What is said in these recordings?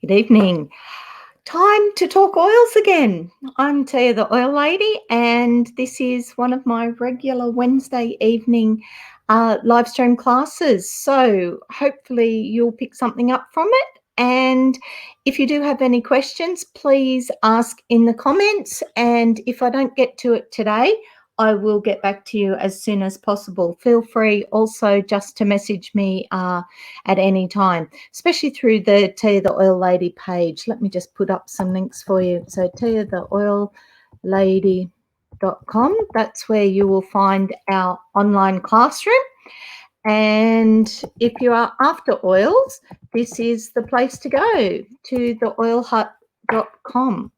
Good evening. Time to talk oils again. I'm Tia the Oil Lady, and this is one of my regular Wednesday evening live stream classes. So hopefully you'll pick something up from it. And if you do have any questions, please ask in the comments. And if I don't get to it today, I will get back to you as soon as possible. Feel free also just to message me at any time, especially through the Tia the Oil Lady page. Let me just put up some links for you. So tiatheoillady.com, that's where you will find our online classroom. And if you are after oils, this is the place to go, to theoilhut.com.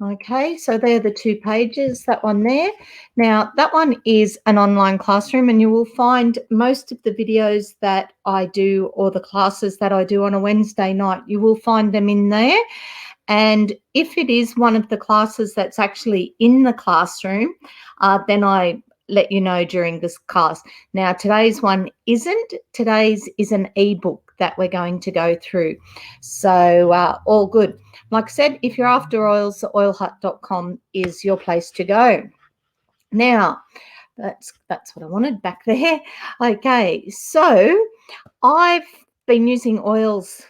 Okay, so they're the two pages, that one there. Now, that one is an online classroom, and you will find most of the videos that I do or the classes that I do on a Wednesday night, you will find them in there. And if it is one of the classes that's actually in the classroom, then I let you know during this class. Now, today's one isn't. Today's is an ebook that we're going to go through. So all good. Like I said, if you're after oils, theoilhut.com is your place to go. Now, that's what I wanted back there. Okay, so I've been using oils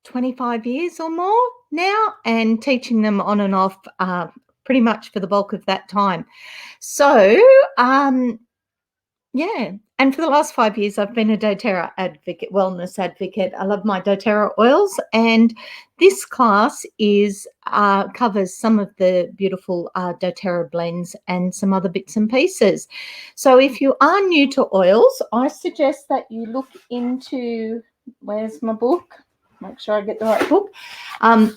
25 years or more now and teaching them on and off pretty much for the bulk of that time. So, yeah, and for the last 5 years, I've been a doTERRA advocate, wellness advocate. I love my doTERRA oils, and this class covers some of the beautiful doTERRA blends and some other bits and pieces. So if you are new to oils, I suggest that you look into, where's my book? Make sure I get the right book.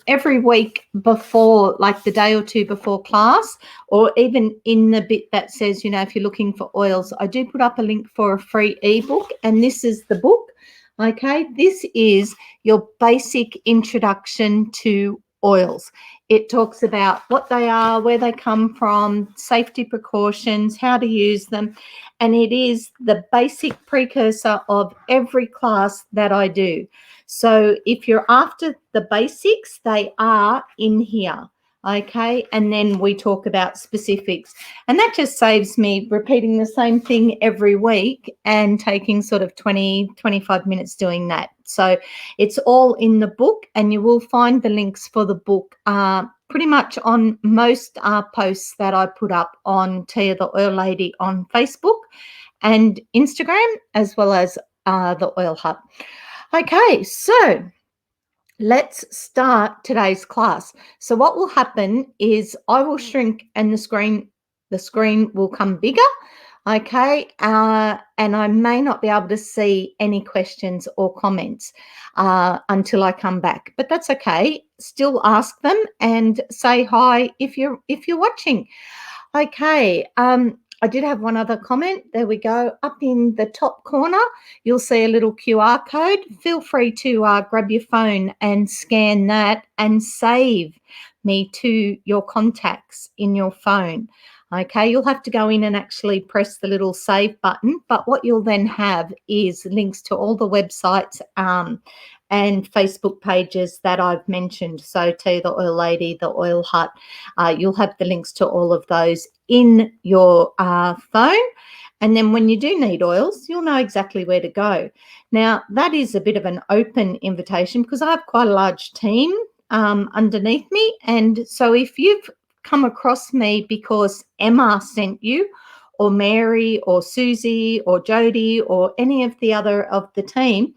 Every week before, like the day or two before class, or even in the bit that says, if you're looking for oils, I do put up a link for a free ebook, and this is the book. Okay, this is your basic introduction to oils. It talks about what they are, where they come from, safety precautions, how to use them, and it is the basic precursor of every class that I do. So if you're after the basics, they are in here, okay? And then we talk about specifics. And that just saves me repeating the same thing every week and taking sort of 20, 25 minutes doing that. So it's all in the book, and you will find the links for the book pretty much on most posts that I put up on Tia the Oil Lady on Facebook and Instagram, as well as the Oil Hut. Okay, so let's start today's class. So what will happen is I will shrink and the screen will come bigger, okay, and I may not be able to see any questions or comments until I come back, but that's okay. Still ask them and say hi if you're watching. Okay, I did have one other comment. There we go. Up in the top corner, you'll see a little QR code. Feel free to grab your phone and scan that and save me to your contacts in your phone. Okay, you'll have to go in and actually press the little save button, but what you'll then have is links to all the websites and Facebook pages that I've mentioned. So Tia the Oil Lady, the Oil Hut, you'll have the links to all of those in your phone. And then when you do need oils, you'll know exactly where to go. Now, that is a bit of an open invitation because I have quite a large team underneath me. And so if you've come across me because Emma sent you, or Mary, or Susie, or Jody, or any of the other of the team,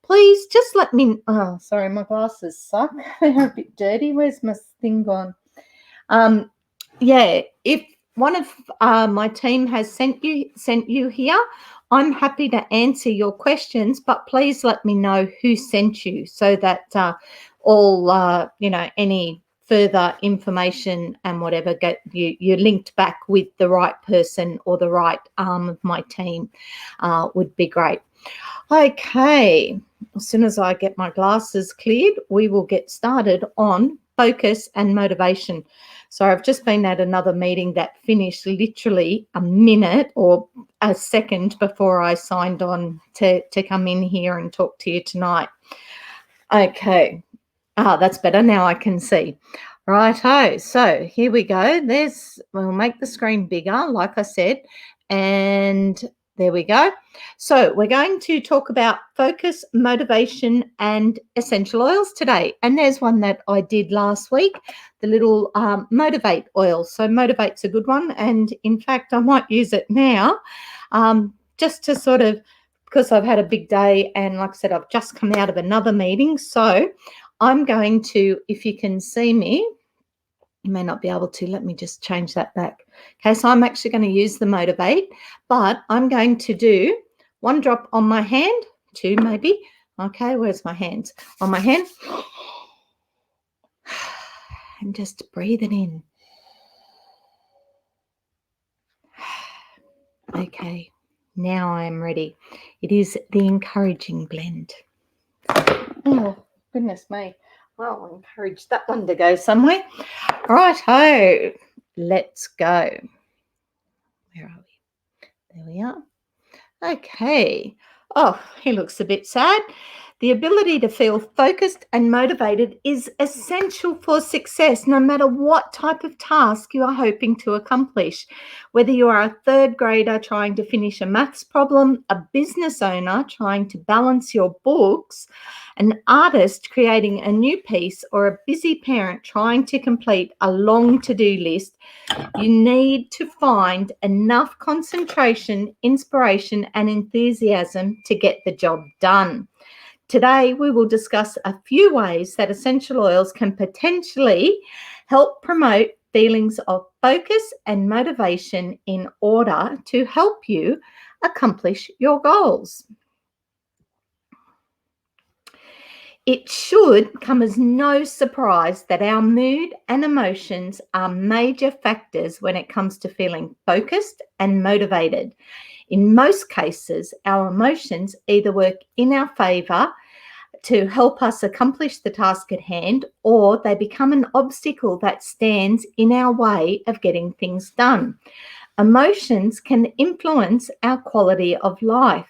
please just let me, oh, sorry, my glasses suck. They're a bit dirty. Where's my thing gone? Yeah, if one of my team has sent you here, I'm happy to answer your questions, but please let me know who sent you so that any further information and whatever you're linked back with the right person or the right arm of my team would be great. Okay, as soon as I get my glasses cleared, we will get started on focus and motivation. So I've just been at another meeting that finished literally a minute or a second before I signed on to come in here and talk to you tonight. Okay, That's better. Now I can see. Righto. So here we go. We'll make the screen bigger, like I said, and there we go. So we're going to talk about focus, motivation, and essential oils today. And there's one that I did last week, the little Motivate oil. So Motivate's a good one. And in fact, I might use it now just to sort of, because I've had a big day and like I said, I've just come out of another meeting. So I'm going to, if you can see me, you may not be able to, let me just change that back. Okay, so I'm actually going to use the Motivate, but I'm going to do 1 drop on my hand, 2 maybe. Okay, where's my hands? On my hand. And just breathe it in. Okay, now I'm ready. It is the encouraging blend. Oh, goodness me. Well, I'll encourage that one to go somewhere. Righto, let's go. Where are we? There we are. Okay. Oh, he looks a bit sad. The ability to feel focused and motivated is essential for success, no matter what type of task you are hoping to accomplish. Whether you are a 3rd grader trying to finish a maths problem, a business owner trying to balance your books, an artist creating a new piece, or a busy parent trying to complete a long to-do list, you need to find enough concentration, inspiration, and enthusiasm to get the job done. Today, we will discuss a few ways that essential oils can potentially help promote feelings of focus and motivation in order to help you accomplish your goals. It should come as no surprise that our mood and emotions are major factors when it comes to feeling focused and motivated. In most cases, our emotions either work in our favour to help us accomplish the task at hand, or they become an obstacle that stands in our way of getting things done. Emotions can influence our quality of life.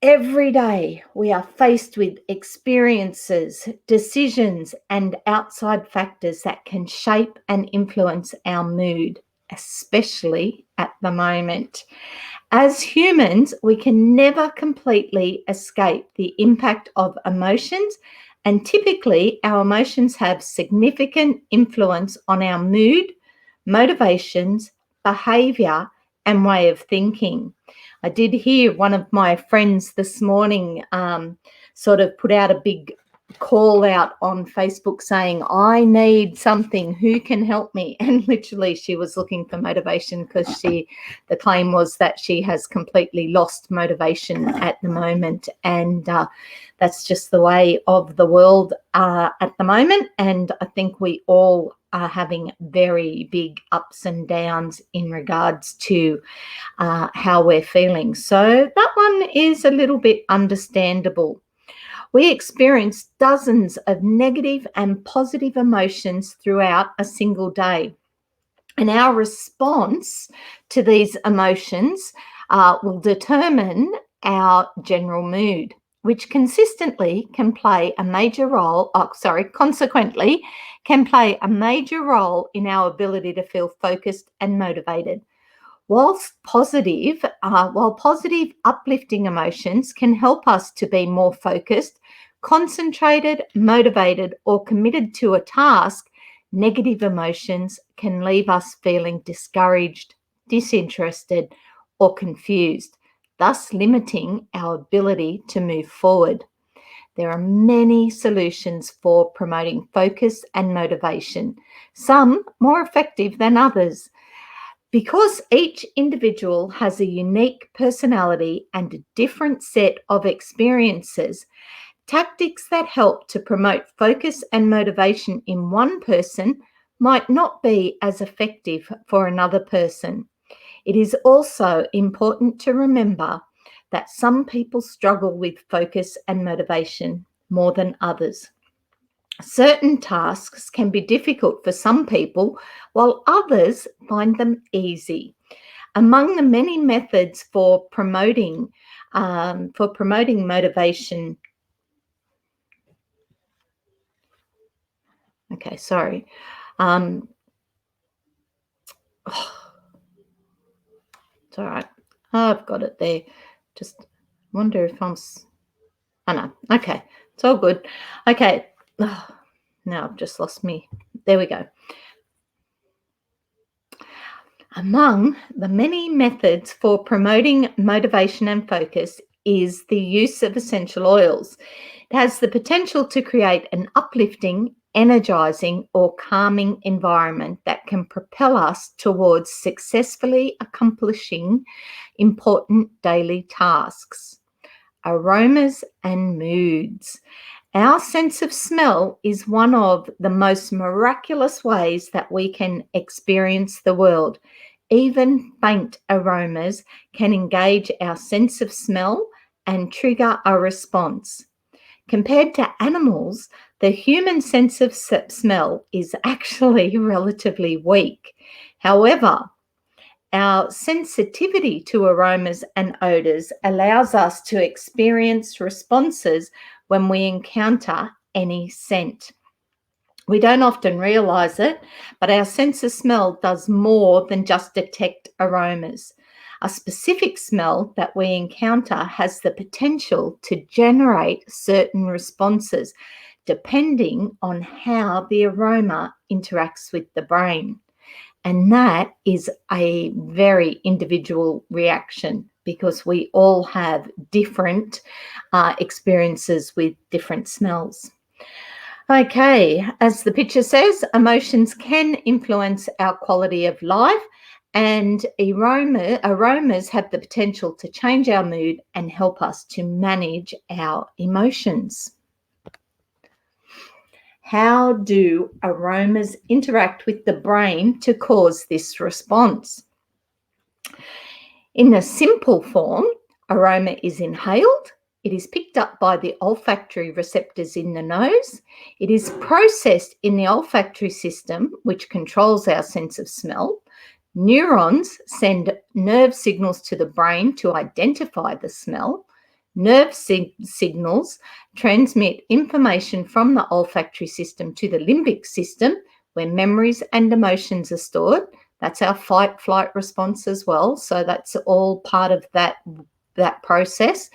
Every day we are faced with experiences, decisions, and outside factors that can shape and influence our mood, especially at the moment. As humans, we can never completely escape the impact of emotions, and typically our emotions have significant influence on our mood, motivations, behaviour, and way of thinking. I did hear one of my friends this morning sort of put out a big call out on Facebook saying, I need something, who can help me? And literally she was looking for motivation because the claim was that she has completely lost motivation at the moment. And that's just the way of the world at the moment. And I think we all are having very big ups and downs in regards to how we're feeling. So that one is a little bit understandable. We experience dozens of negative and positive emotions throughout a single day. And our response to these emotions will determine our general mood, which consequently can play a major role in our ability to feel focused and motivated. While positive, uplifting emotions can help us to be more focused, concentrated, motivated, or committed to a task, negative emotions can leave us feeling discouraged, disinterested, or confused, thus limiting our ability to move forward. There are many solutions for promoting focus and motivation, some more effective than others. Because each individual has a unique personality and a different set of experiences, tactics that help to promote focus and motivation in one person might not be as effective for another person. It is also important to remember that some people struggle with focus and motivation more than others. Certain tasks can be difficult for some people, while others find them easy. Among the many methods for promoting motivation, Okay, sorry. Um, it's all right. I've got it there. Just wonder if oh, no. Okay, it's all good. Okay. Now I've just lost me. There we go. Among the many methods for promoting motivation and focus is the use of essential oils. It has the potential to create an uplifting, energizing, or calming environment that can propel us towards successfully accomplishing important daily tasks. Aromas and moods. Our sense of smell is one of the most miraculous ways that we can experience the world. Even faint aromas can engage our sense of smell and trigger a response. Compared to animals, the human sense of smell is actually relatively weak. However, our sensitivity to aromas and odors allows us to experience responses when we encounter any scent. We don't often realize it, but our sense of smell does more than just detect aromas. A specific smell that we encounter has the potential to generate certain responses depending on how the aroma interacts with the brain. And that is a very individual reaction because we all have different experiences with different smells. Okay, as the picture says, emotions can influence our quality of life, and aromas have the potential to change our mood and help us to manage our emotions. How do aromas interact with the brain to cause this response? In a simple form, aroma is inhaled. It is picked up by the olfactory receptors in the nose. It is processed in the olfactory system, which controls our sense of smell. Neurons send nerve signals to the brain to identify the smell. Nerve signals transmit information from the olfactory system to the limbic system, where memories and emotions are stored. That's our fight-flight response as well. So that's all part of that process.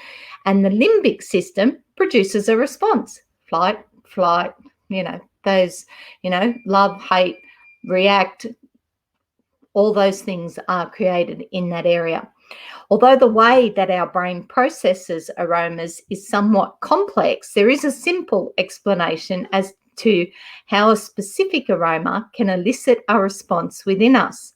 And the limbic system produces a response. Flight, flight, those, love, hate, react, all those things are created in that area. Although the way that our brain processes aromas is somewhat complex, there is a simple explanation as to how a specific aroma can elicit a response within us.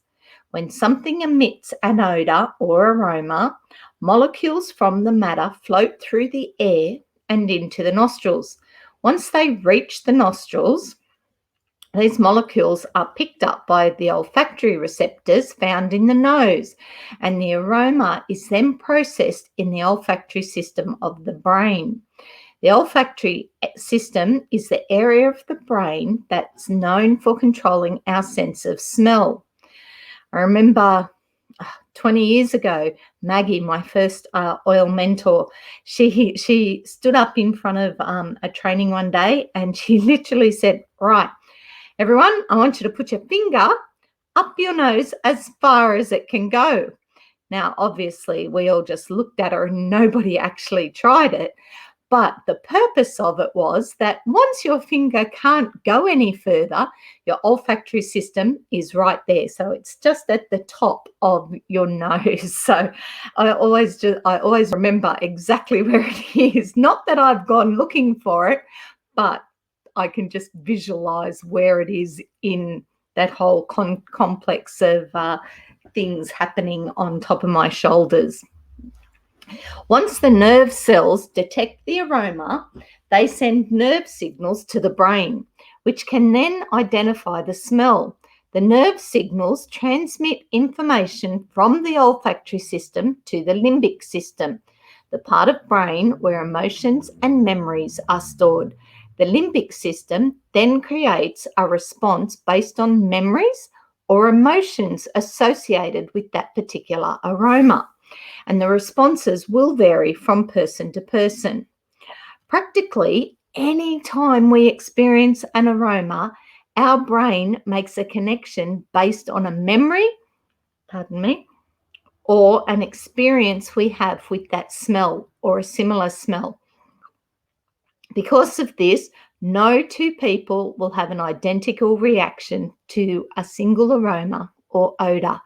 When something emits an odor or aroma, molecules from the matter float through the air and into the nostrils. Once they reach the nostrils, these molecules are picked up by the olfactory receptors found in the nose, and the aroma is then processed in the olfactory system of the brain. The olfactory system is the area of the brain that's known for controlling our sense of smell. I remember 20 years ago, Maggie, my first oil mentor, she stood up in front of a training one day and she literally said, "Right, everyone, I want you to put your finger up your nose as far as it can go." Now, obviously, we all just looked at her and nobody actually tried it. But the purpose of it was that once your finger can't go any further, your olfactory system is right there. So it's just at the top of your nose. So I always remember exactly where it is. Not that I've gone looking for it, but I can just visualize where it is in that whole complex of things happening on top of my shoulders. Once the nerve cells detect the aroma, they send nerve signals to the brain, which can then identify the smell. The nerve signals transmit information from the olfactory system to the limbic system, the part of brain where emotions and memories are stored. The limbic system then creates a response based on memories or emotions associated with that particular aroma, and the responses will vary from person to person. Practically any time we experience an aroma, our brain makes a connection based on a memory, or an experience we have with that smell or a similar smell. Because of this, no two people will have an identical reaction to a single aroma or odor.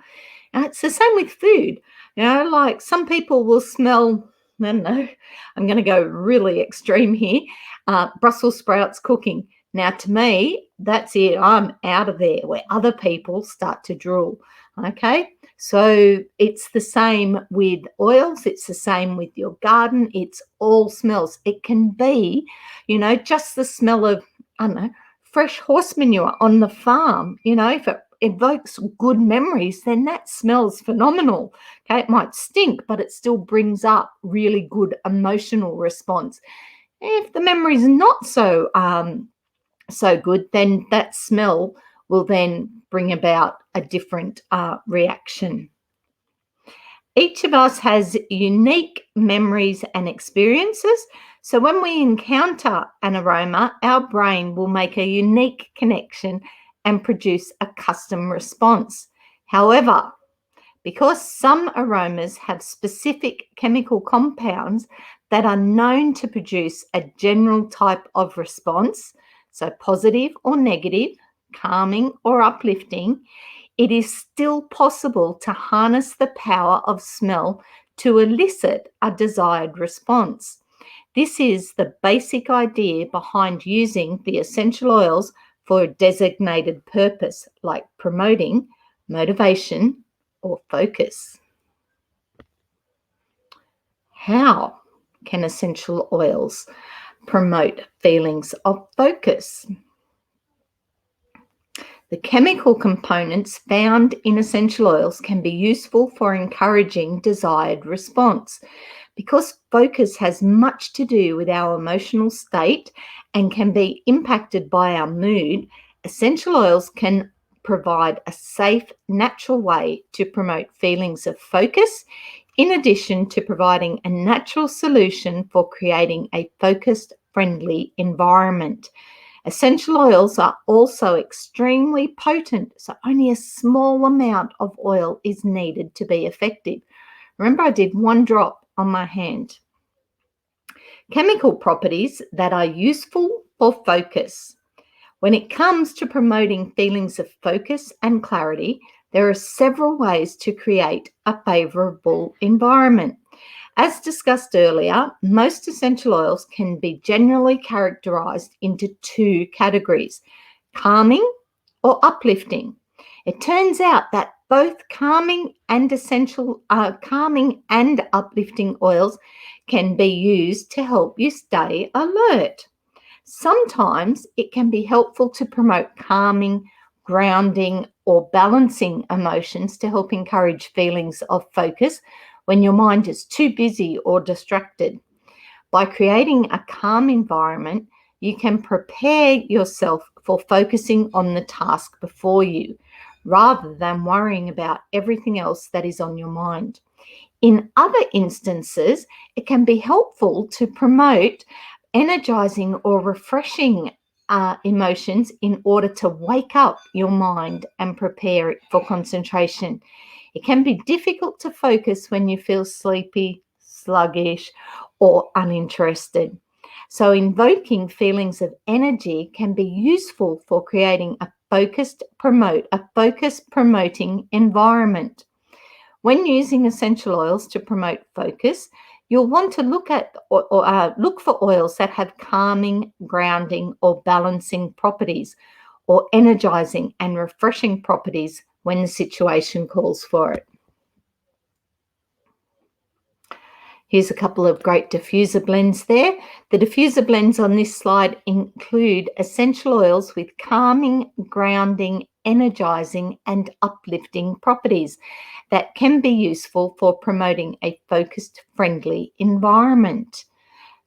And it's the same with food. Like some people will smell, I don't know, I'm going to go really extreme here, Brussels sprouts cooking. Now, to me, that's it. I'm out of there, where other people start to drool. Okay, so it's the same with oils. It's the same with your garden. It's all smells. It can be, just the smell of, I don't know, fresh horse manure on the farm. If it evokes good memories, then that smells phenomenal. Okay, it might stink, but it still brings up really good emotional response. If the memory is not so good, then that smell will then bring about a different reaction. Each of us has unique memories and experiences. So when we encounter an aroma, our brain will make a unique connection and produce a custom response. However, because some aromas have specific chemical compounds that are known to produce a general type of response, so positive or negative, calming or uplifting, it is still possible to harness the power of smell to elicit a desired response. This is the basic idea behind using the essential oils for a designated purpose, like promoting motivation or focus. How can essential oils promote feelings of focus? The chemical components found in essential oils can be useful for encouraging desired response. Because focus has much to do with our emotional state and can be impacted by our mood, essential oils can provide a safe, natural way to promote feelings of focus, in addition to providing a natural solution for creating a focused, friendly environment. Essential oils are also extremely potent, so only a small amount of oil is needed to be effective. Remember, I did 1 drop on my hand. Chemical properties that are useful for focus. When it comes to promoting feelings of focus and clarity, there are several ways to create a favourable environment. As discussed earlier, most essential oils can be generally characterised into 2 categories: calming or uplifting. It turns out that both calming and uplifting oils can be used to help you stay alert. Sometimes it can be helpful to promote calming, grounding, or balancing emotions to help encourage feelings of focus when your mind is too busy or distracted. By creating a calm environment, you can prepare yourself for focusing on the task before you, rather than worrying about everything else that is on your mind. In other instances, it can be helpful to promote energizing or refreshing emotions in order to wake up your mind and prepare it for concentration. It can be difficult to focus when you feel sleepy, sluggish, or uninterested. So invoking feelings of energy can be useful for creating a focus promoting environment. When using essential oils to promote focus, you'll want to look for oils that have calming, grounding, or balancing properties, or energizing and refreshing properties when the situation calls for it. Here's a couple of great diffuser blends there. The diffuser blends on this slide include essential oils with calming, grounding, energizing, and uplifting properties that can be useful for promoting a focused, friendly environment.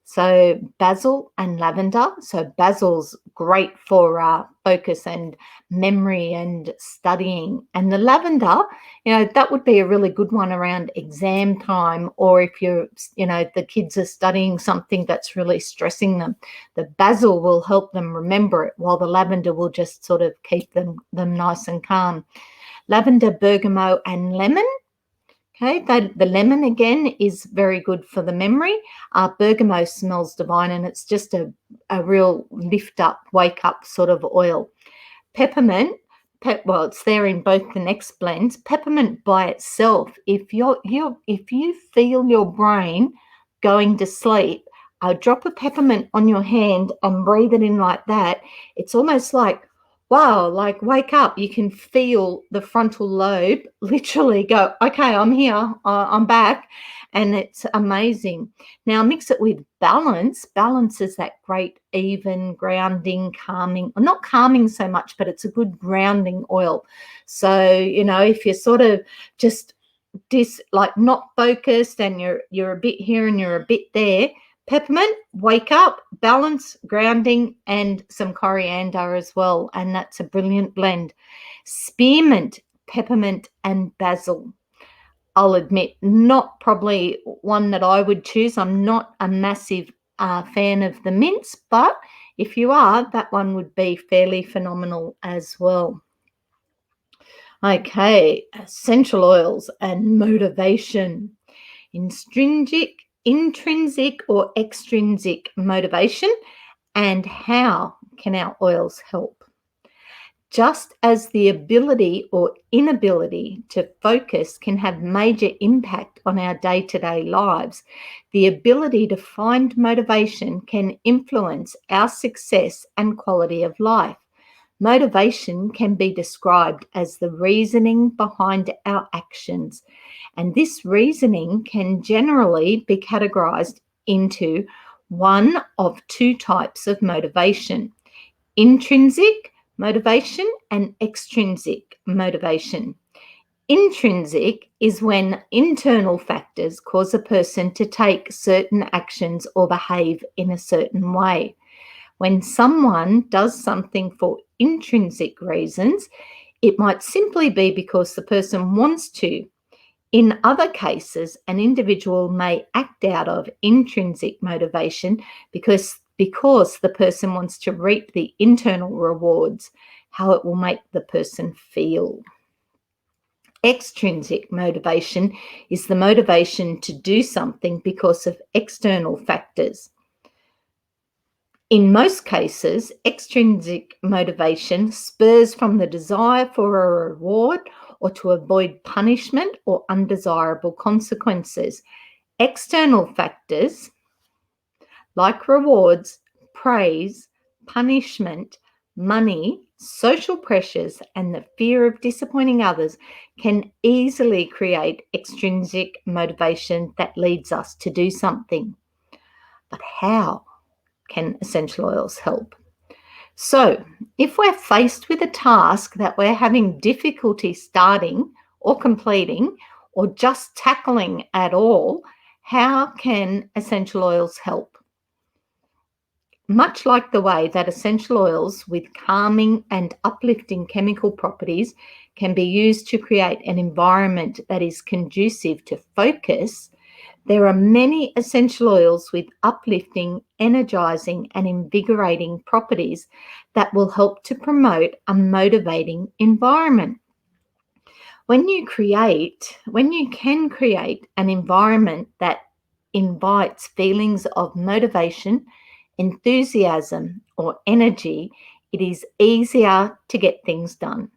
So basil and lavender. So basil's great for focus and memory and studying. And the lavender, that would be a really good one around exam time, or if the kids are studying something that's really stressing them. The basil will help them remember it, while the lavender will just sort of keep them nice and calm. Lavender, bergamot, and lemon. Okay, the lemon again is very good for the memory. Bergamot smells divine, and it's just a real lift up, wake up sort of oil. Peppermint, it's there in both the next blends. Peppermint by itself, if you feel your brain going to sleep, drop a peppermint on your hand and breathe it in like that. It's almost like, wow, like wake up. You can feel the frontal lobe literally go, okay, I'm here, I'm back. And it's amazing. Now mix it with balance. Balance is that great, even, grounding, calming, not calming so much, but it's a good grounding oil. So, if you're sort of just like not focused and you're a bit here and you're a bit there, peppermint, wake up, balance, grounding, and some coriander as well. And that's a brilliant blend. Spearmint, peppermint, and basil. I'll admit, not probably one that I would choose. I'm not a massive fan of the mints, but if you are, that one would be fairly phenomenal as well. Okay, essential oils and motivation. Intrinsic or extrinsic motivation, and how can our oils help? Just as the ability or inability to focus can have major impact on our day-to-day lives, the ability to find motivation can influence our success and quality of life. Motivation can be described as the reasoning behind our actions, and this reasoning can generally be categorized into one of two types of motivation: intrinsic motivation and extrinsic motivation. Intrinsic is when internal factors cause a person to take certain actions or behave in a certain way. When someone does something for intrinsic reasons, it might simply be because the person wants to. In other cases, an individual may act out of intrinsic motivation because the person wants to reap the internal rewards, how it will make the person feel. Extrinsic motivation is the motivation to do something because of external factors. In most cases, extrinsic motivation spurs from the desire for a reward or to avoid punishment or undesirable consequences. External factors like rewards, praise, punishment, money, social pressures, and the fear of disappointing others can easily create extrinsic motivation that leads us to do something. But how can essential oils help? So, if we're faced with a task that we're having difficulty starting or completing or just tackling at all, how can essential oils help? Much like the way that essential oils with calming and uplifting chemical properties can be used to create an environment that is conducive to focus, there are many essential oils with uplifting, energizing, and invigorating properties that will help to promote a motivating environment. When you can create an environment that invites feelings of motivation, enthusiasm, or energy, it is easier to get things done.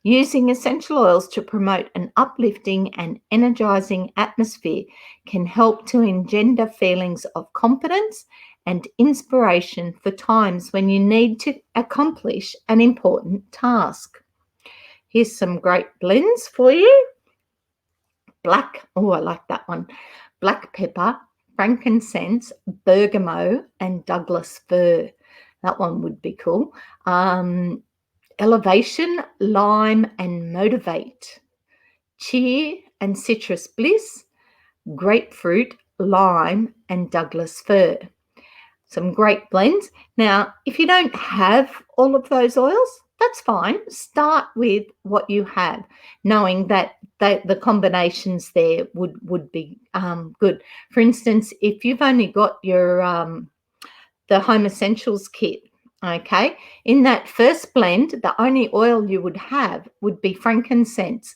Using essential oils to promote an uplifting and energizing atmosphere can help to engender feelings of confidence and inspiration for times when you need to accomplish an important task. Here's some great blends for you. I like that one. Black pepper, frankincense, bergamot, and Douglas fir. That one would be cool. Elevation, lime, and motivate. Cheer and citrus bliss, grapefruit, lime, and Douglas fir. Some great blends. Now, if you don't have all of those oils, that's fine. Start with what you have, knowing that the combinations there would be good. For instance, if you've only got your the Home Essentials kit, okay, in that first blend, the only oil you would have would be frankincense,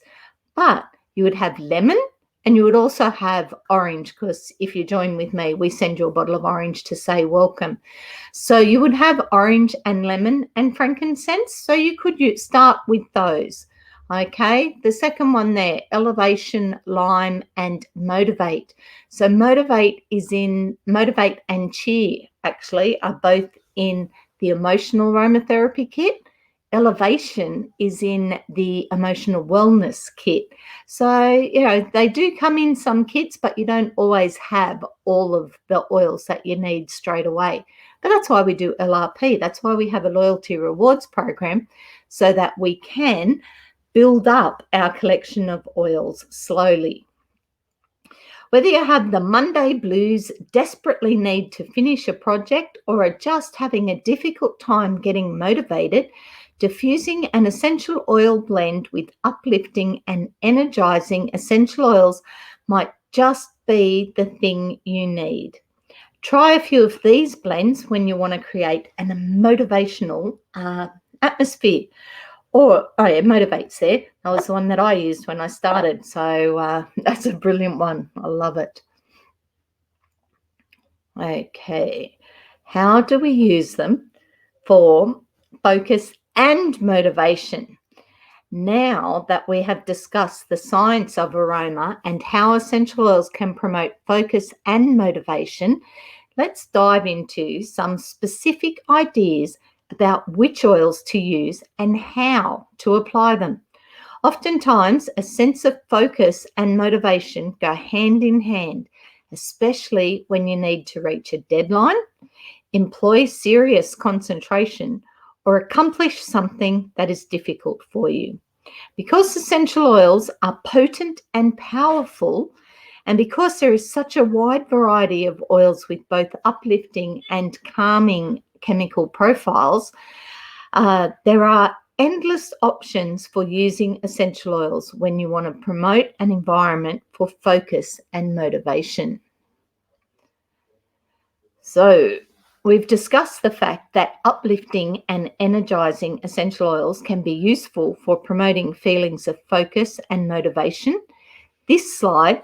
but you would have lemon and you would also have orange, because if you join with me, we send you a bottle of orange to say welcome. So you would have orange and lemon and frankincense. So you could start with those. Okay, the second one there, elevation, lime, and motivate. So motivate and cheer actually are both in the emotional aromatherapy kit. Elevation is in the emotional wellness kit. So, they do come in some kits, but you don't always have all of the oils that you need straight away. But that's why we do LRP. That's why we have a loyalty rewards program, so that we can build up our collection of oils slowly. Whether you have the Monday blues, desperately need to finish a project, or are just having a difficult time getting motivated, diffusing an essential oil blend with uplifting and energizing essential oils might just be the thing you need. Try a few of these blends when you want to create a motivational atmosphere. Motivates there. That was the one that I used when I started. So that's a brilliant one. I love it. Okay. How do we use them for focus and motivation? Now that we have discussed the science of aroma and how essential oils can promote focus and motivation, let's dive into some specific ideas about which oils to use and how to apply them. Oftentimes, a sense of focus and motivation go hand in hand, especially when you need to reach a deadline, employ serious concentration, or accomplish something that is difficult for you. Because essential oils are potent and powerful, and because there is such a wide variety of oils with both uplifting and calming chemical profiles, there are endless options for using essential oils when you want to promote an environment for focus and motivation. So, we've discussed the fact that uplifting and energizing essential oils can be useful for promoting feelings of focus and motivation. This slide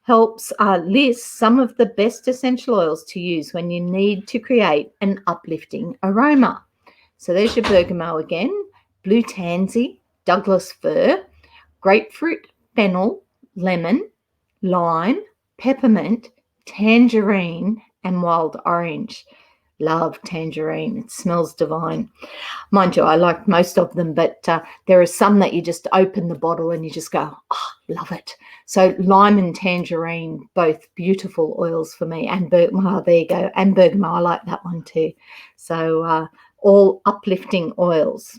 helps list some of the best essential oils to use when you need to create an uplifting aroma. So there's your bergamot again, blue tansy, Douglas fir, grapefruit, fennel, lemon, lime, peppermint, tangerine, and wild orange. Love tangerine. It smells divine. Mind you, I like most of them, but there are some that you just open the bottle and you just go, oh, love it. So lime and tangerine, both beautiful oils for me. And there you go. And bergamot, I like that one too. So all uplifting oils.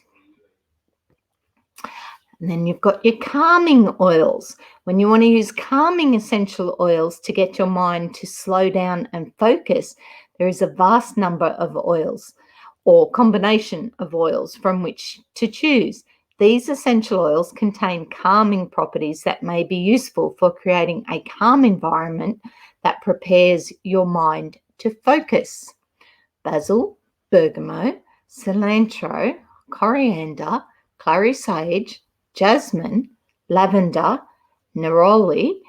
And then you've got your calming oils. When you want to use calming essential oils to get your mind to slow down and focus, there is a vast number of oils or combination of oils from which to choose. These essential oils contain calming properties that may be useful for creating a calm environment that prepares your mind to focus. Basil, bergamot, cilantro, coriander, clary sage, jasmine, lavender, neroli,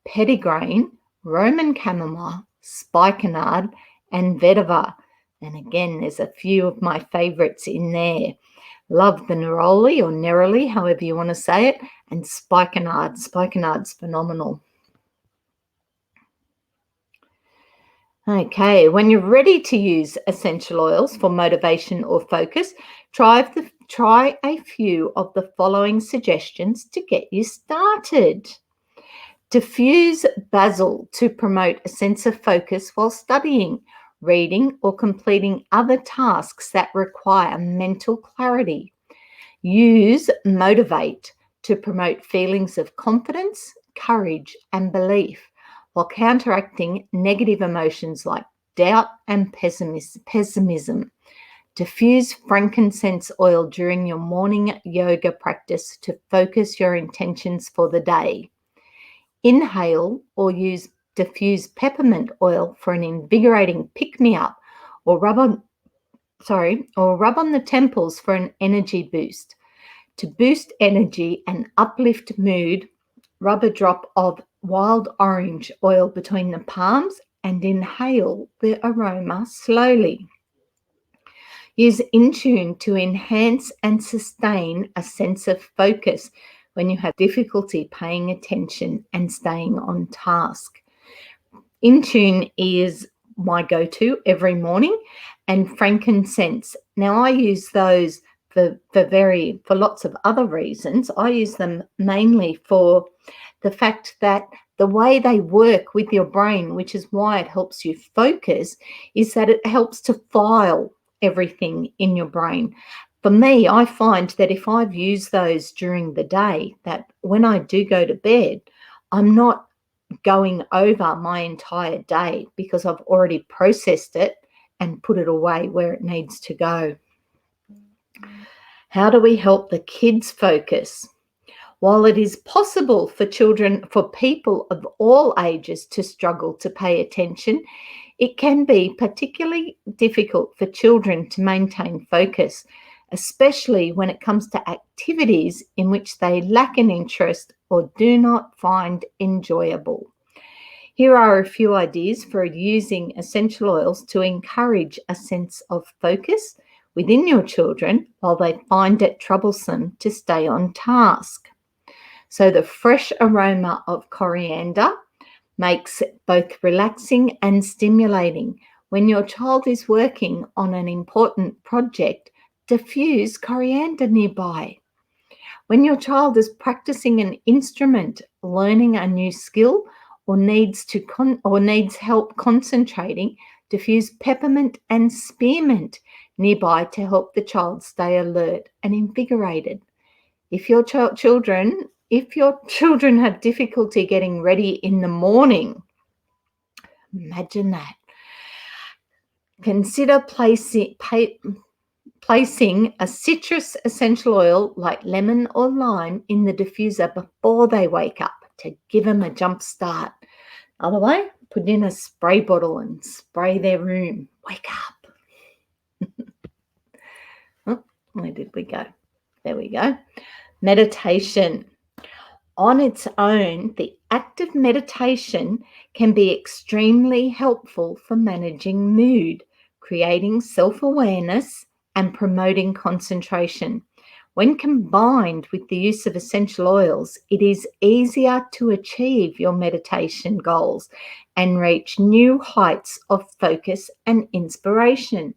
petitgrain, Roman chamomile, spikenard, and vetiver. And again, there's a few of my favorites in there. Love the neroli or neroli, however you want to say it, and spikenard. Spikenard's phenomenal. Okay, when you're ready to use essential oils for motivation or focus, try a few of the following suggestions to get you started. Diffuse basil to promote a sense of focus while studying, reading, or completing other tasks that require mental clarity. Use motivate to promote feelings of confidence, courage, and belief, while counteracting negative emotions like doubt and pessimism. Diffuse frankincense oil during your morning yoga practice to focus your intentions for the day. Inhale or use diffuse peppermint oil for an invigorating pick-me-up, or rub on the temples for an energy boost. To boost energy and uplift mood, rub a drop of wild orange oil between the palms and inhale the aroma slowly. Use Intune to enhance and sustain a sense of focus when you have difficulty paying attention and staying on task. Intune is my go-to every morning, and frankincense. Now I use those for lots of other reasons. I use them mainly for the fact that the way they work with your brain, which is why it helps you focus, is that it helps to file everything in your brain. For me, I find that if I've used those during the day, that when I do go to bed, I'm not going over my entire day because I've already processed it and put it away where it needs to go. How do we help the kids focus? While it is possible for people of all ages to struggle to pay attention, it can be particularly difficult for children to maintain focus, especially when it comes to activities in which they lack an interest or do not find enjoyable. Here are a few ideas for using essential oils to encourage a sense of focus within your children while they find it troublesome to stay on task. So the fresh aroma of coriander makes it both relaxing and stimulating. When your child is working on an important project, diffuse coriander nearby. When your child is practicing an instrument, learning a new skill, or needs help concentrating, diffuse peppermint and spearmint nearby to help the child stay alert and invigorated. If your children have difficulty getting ready in the morning, imagine that. Consider placing a citrus essential oil like lemon or lime in the diffuser before they wake up to give them a jump start. Other way, put in a spray bottle and spray their room. Wake up. Oh, where did we go? There we go. Meditation. On its own, the act of meditation can be extremely helpful for managing mood, creating self-awareness, and promoting concentration. When combined with the use of essential oils, it is easier to achieve your meditation goals and reach new heights of focus and inspiration.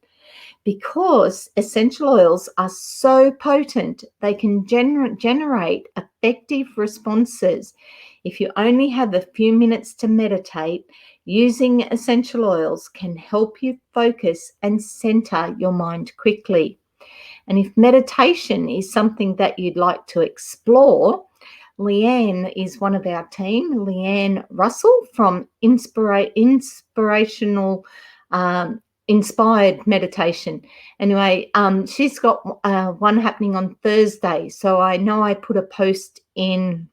Because essential oils are so potent, they can generate effective responses. If you only have a few minutes to meditate, using essential oils can help you focus and center your mind quickly. And if meditation is something that you'd like to explore, Leanne is one of our team, Leanne Russell from Inspired Meditation. Anyway, she's got one happening on Thursday. So I know I put a post in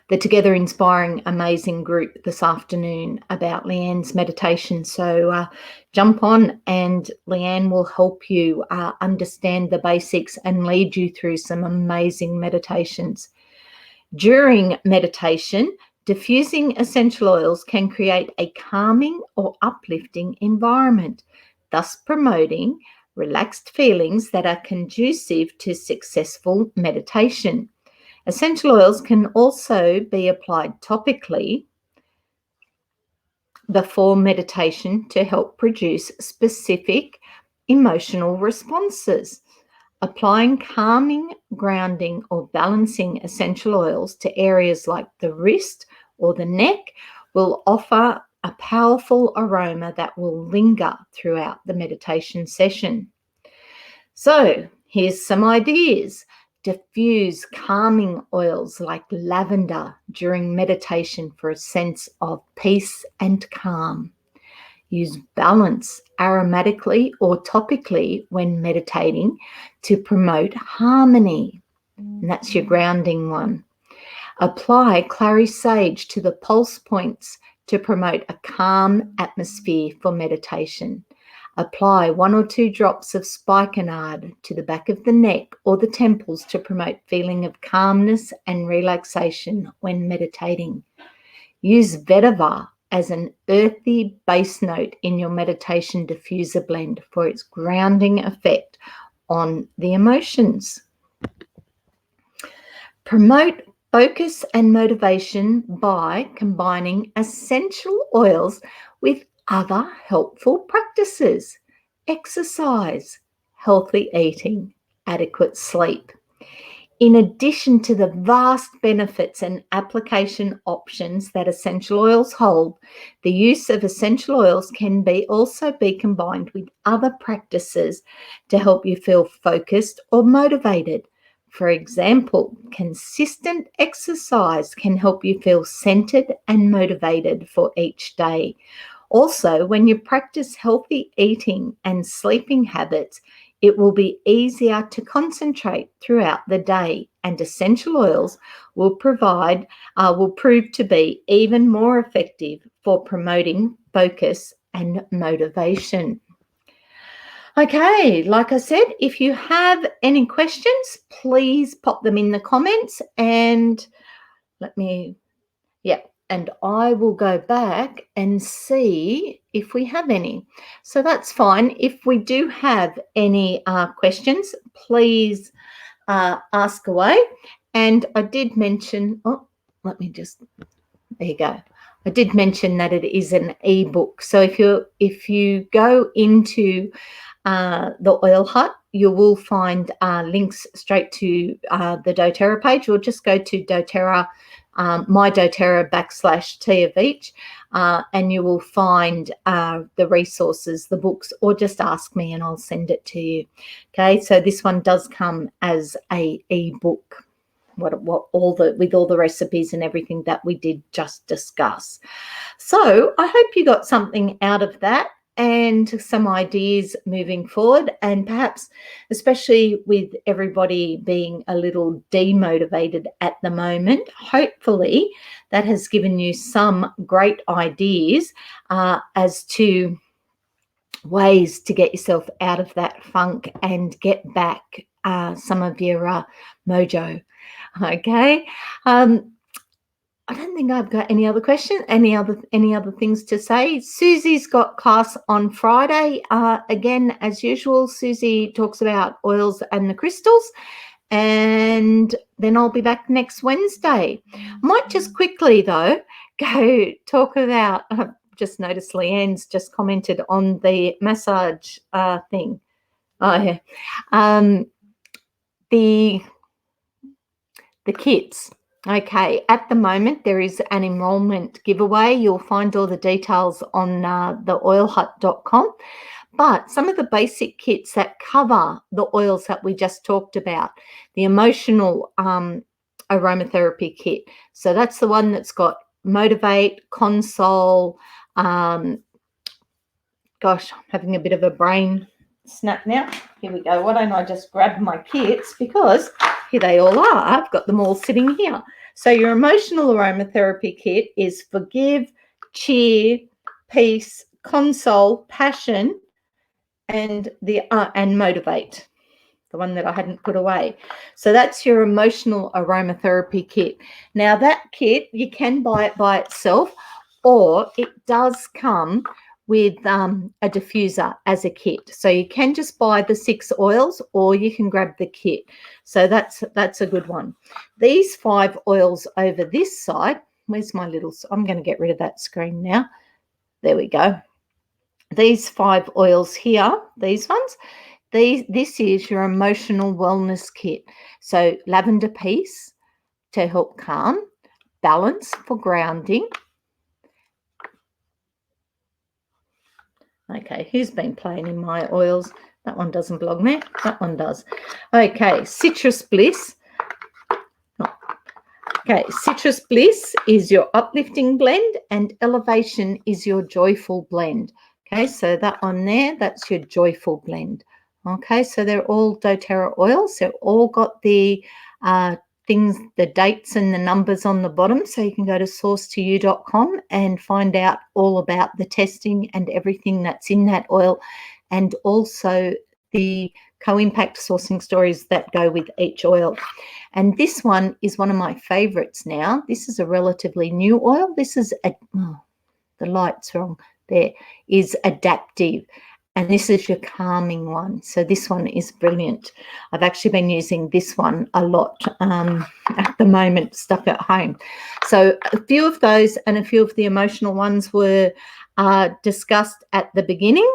the Together Inspiring Amazing group this afternoon about Leanne's meditation. So jump on and Leanne will help you understand the basics and lead you through some amazing meditations. During meditation, diffusing essential oils can create a calming or uplifting environment, thus promoting relaxed feelings that are conducive to successful meditation. Essential oils can also be applied topically before meditation to help produce specific emotional responses. Applying calming, grounding, or balancing essential oils to areas like the wrist or the neck will offer a powerful aroma that will linger throughout the meditation session. So here's some ideas. Diffuse calming oils like lavender during meditation for a sense of peace and calm. Use balance aromatically or topically when meditating to promote harmony. And that's your grounding one. Apply clary sage to the pulse points to promote a calm atmosphere for meditation. Apply 1 or 2 drops of spikenard to the back of the neck or the temples to promote feeling of calmness and relaxation when meditating. Use vetiver as an earthy bass note in your meditation diffuser blend for its grounding effect on the emotions. Promote focus and motivation by combining essential oils with other helpful practices: exercise, healthy eating, adequate sleep. In addition to the vast benefits and application options that essential oils hold, the use of essential oils can also be combined with other practices to help you feel focused or motivated. For example, consistent exercise can help you feel centered and motivated for each day. Also, when you practice healthy eating and sleeping habits, it will be easier to concentrate throughout the day, and essential oils will prove to be even more effective for promoting focus and motivation. Okay, like I said, if you have any questions, please pop them in the comments and and I will go back and see if we have any. So that's fine. If we do have any questions, please ask away. And I did mention, there you go. I did mention that it is an ebook. So if you go into the Oil Hut, you will find links straight to the doTERRA page, or just go to doTERRA, my doTERRA /Tea of Each, and you will find the resources, the books, or just ask me and I'll send it to you. Okay, so this one does come as a ebook, with all the recipes and everything that we did just discuss. So I hope you got something out of that and some ideas moving forward, and perhaps especially with everybody being a little demotivated at the moment, hopefully that has given you some great ideas as to ways to get yourself out of that funk and get back some of your mojo. Okay. I don't think I've got any other questions, any other things to say. Susie's got class on Friday. Again, as usual, Susie talks about oils and the crystals, and then I'll be back next Wednesday. Might just quickly, though, go talk about, I've just noticed Leanne's just commented on the massage thing. Oh, yeah. The kits. Okay, at the moment there is an enrolment giveaway. You'll find all the details on theoilhut.com. But some of the basic kits that cover the oils that we just talked about, the emotional aromatherapy kit. So that's the one that's got Motivate, Console. Gosh, I'm having a bit of a brain snap now. Here we go. Why don't I just grab my kits, because here they all are. I've got them all sitting here. So your emotional aromatherapy kit is Forgive, Cheer, Peace, Console, Passion, and Motivate, the one that I hadn't put away. So that's your emotional aromatherapy kit. Now that kit, you can buy it by itself, or it does come with a diffuser as a kit. So you can just buy the 6 oils, or you can grab the kit. So that's a good one. These 5 oils over this side, where's my little, I'm going to get rid of that screen now. There we go. These 5 oils here, these ones, this is your emotional wellness kit. So lavender peace to help calm, balance for grounding, Okay, who's been playing in my oils? That one doesn't belong there. That one does. Okay, Citrus Bliss. Okay, Citrus Bliss is your uplifting blend and Elevation is your joyful blend. Okay, so that one there, that's your joyful blend. Okay, so they're all doTERRA oils. They've all got the things, the dates and the numbers on the bottom. So you can go to source2u.com and find out all about the testing and everything that's in that oil, and also the co-impact sourcing stories that go with each oil. And this one is one of my favorites now. This is a relatively new oil. This is, the light's wrong, there, is Adaptive. And this is your calming one. So this one is brilliant. I've actually been using this one a lot at the moment, stuck at home. So a few of those and a few of the emotional ones were discussed at the beginning.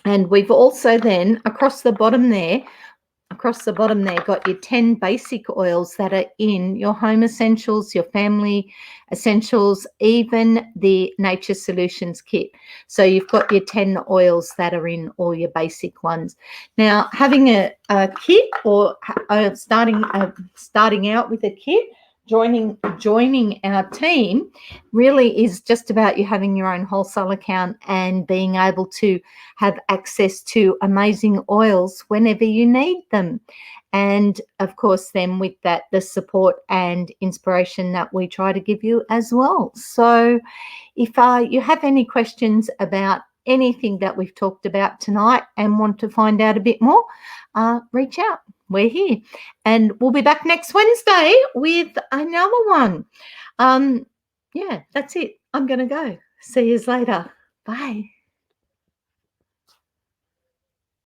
And we've also then, across the bottom there, got your 10 basic oils that are in your home essentials, your family essentials, even the Nature Solutions kit. So you've got your 10 oils that are in all your basic ones. Now, having a kit or starting out with a kit, joining our team really is just about you having your own wholesale account and being able to have access to amazing oils whenever you need them. And of course, then with that, the support and inspiration that we try to give you as well. So if you have any questions about anything that we've talked about tonight and want to find out a bit more, reach out. We're here. And we'll be back next Wednesday with another one. Yeah, that's it. I'm going to go. See you later. Bye.